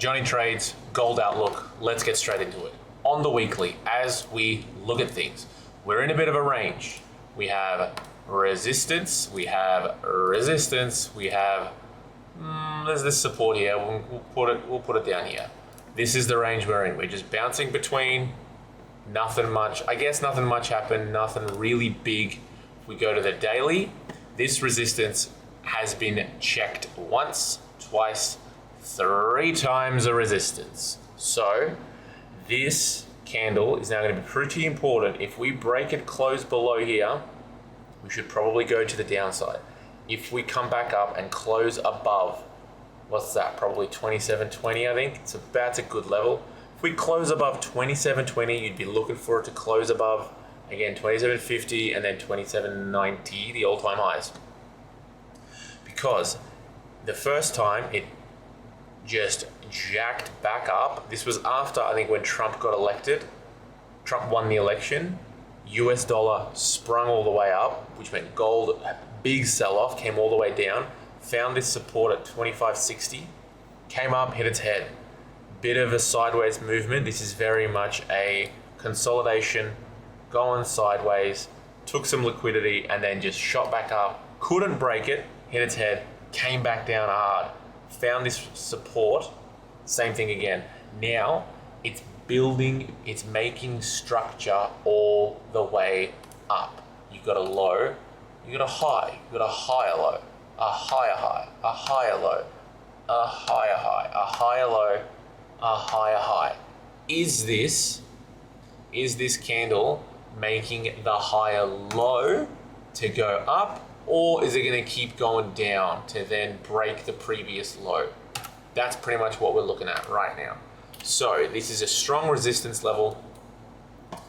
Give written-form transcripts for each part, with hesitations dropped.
Johnny Trades, gold outlook. Let's get straight into it. On the weekly, as we look at things, we're in a bit of a range. We have resistance, we have resistance, we have, there's this support here. We'll put it down here. This is the range we're in. We're just bouncing between, nothing much. I guess nothing much happened, nothing really big. If we go to the daily, this resistance has been checked once, twice, 3 times a resistance. So this candle is now going to be pretty important. If we break it close below here, we should probably go to the downside. If we come back up and close above, what's that? Probably 27.20, I think. That's a good level. If we close above 27.20, you'd be looking for it to close above, again, 27.50 and then 27.90, the all-time highs. Because the first time it just jacked back up. This was after, I think, when Trump got elected. Trump won the election. US dollar sprung all the way up, which meant gold, a big sell-off, came all the way down. Found this support at 25.60. Came up, hit its head. Bit of a sideways movement. This is very much a consolidation, going sideways, took some liquidity, and then just shot back up. Couldn't break it, hit its head, came back down hard. Found this support, same thing again. Now it's building, it's making structure all the way up. You've got a low, you've got a high, you've got a higher low, a higher high, a higher low, a higher high, a higher low, a higher high. Is this candle making the higher low to go up? Or is it going to keep going down to then break the previous low? That's pretty much what we're looking at right now. So this is a strong resistance level.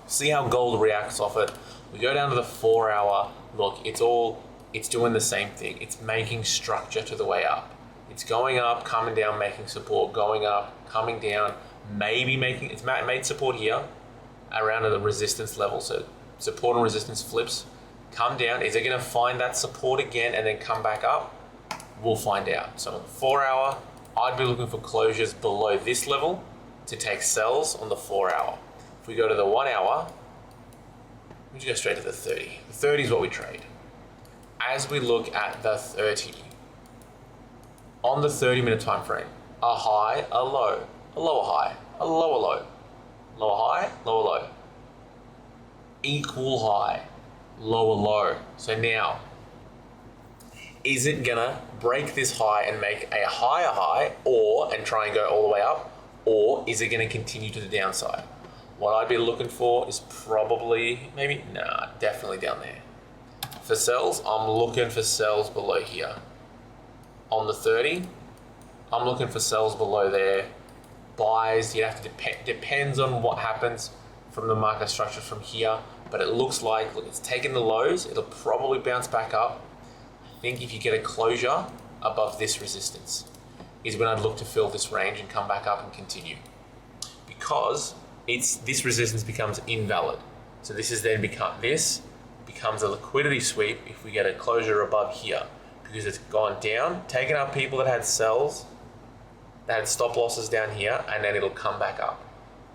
See how gold reacts off it. We go down to the 4 hour. Look, it's doing the same thing. It's making structure to the way up. It's going up, coming down, making support, going up, coming down, maybe making, it's made support here around the resistance level. So support and resistance flips. Come down. Is it going to find that support again and then come back up? We'll find out. So on the 4 hour, I'd be looking for closures below this level to take sells on the 4 hour. If we go to the 1 hour, we just go straight to the 30. The 30 is what we trade. As we look at the 30, on the 30-minute time frame, a high, a low, a lower high, a lower low, lower high, lower low, equal high, lower low. So now, is it gonna break this high and make a higher high and try and go all the way up, or is it gonna continue to the downside? What I'd be looking for is probably, definitely down there. For sells, I'm looking for sells below here. On the 30, I'm looking for sells below there. Buys, you have to depends on what happens from the market structure from here. But it looks like, look, it's taken the lows. It'll probably bounce back up. I think if you get a closure above this resistance is when I'd look to fill this range and come back up and continue. Because this resistance becomes invalid. So this becomes a liquidity sweep if we get a closure above here. Because it's gone down, taken up people that had sells, that had stop losses down here, and then it'll come back up.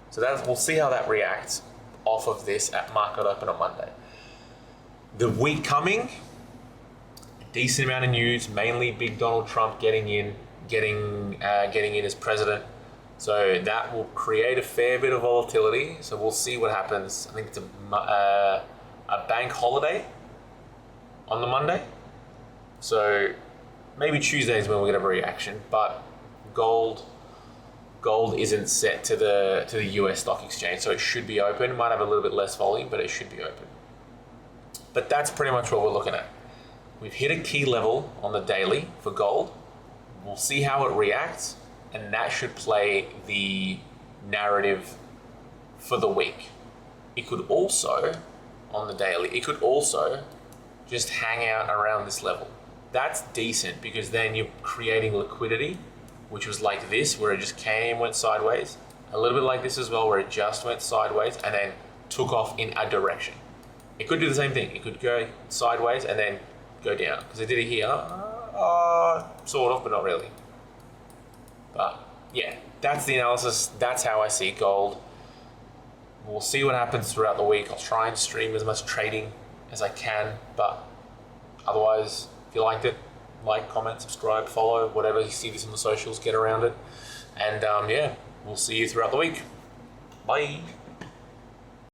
So we'll see how that reacts off of this at market open on Monday. The week coming, a decent amount of news, mainly big Donald Trump getting in as president. So that will create a fair bit of volatility. So we'll see what happens. I think it's a bank holiday on the Monday. So maybe Tuesday is when we'll get a reaction, but gold isn't set to the US stock exchange, so it should be open. It might have a little bit less volume, but it should be open. But that's pretty much what we're looking at. We've hit a key level on the daily for gold. We'll see how it reacts, and that should play the narrative for the week. It could also, on the daily, just hang out around this level. That's decent because then you're creating liquidity, which was like this, where it just went sideways. A little bit like this as well, where it just went sideways and then took off in a direction. It could do the same thing. It could go sideways and then go down, because it did it here, sort of, but not really. But yeah, that's the analysis. That's how I see gold. We'll see what happens throughout the week. I'll try and stream as much trading as I can, but otherwise, if you liked it, like, comment, subscribe, follow, whatever you see this on the socials, get around it. And yeah, we'll see you throughout the week. Bye.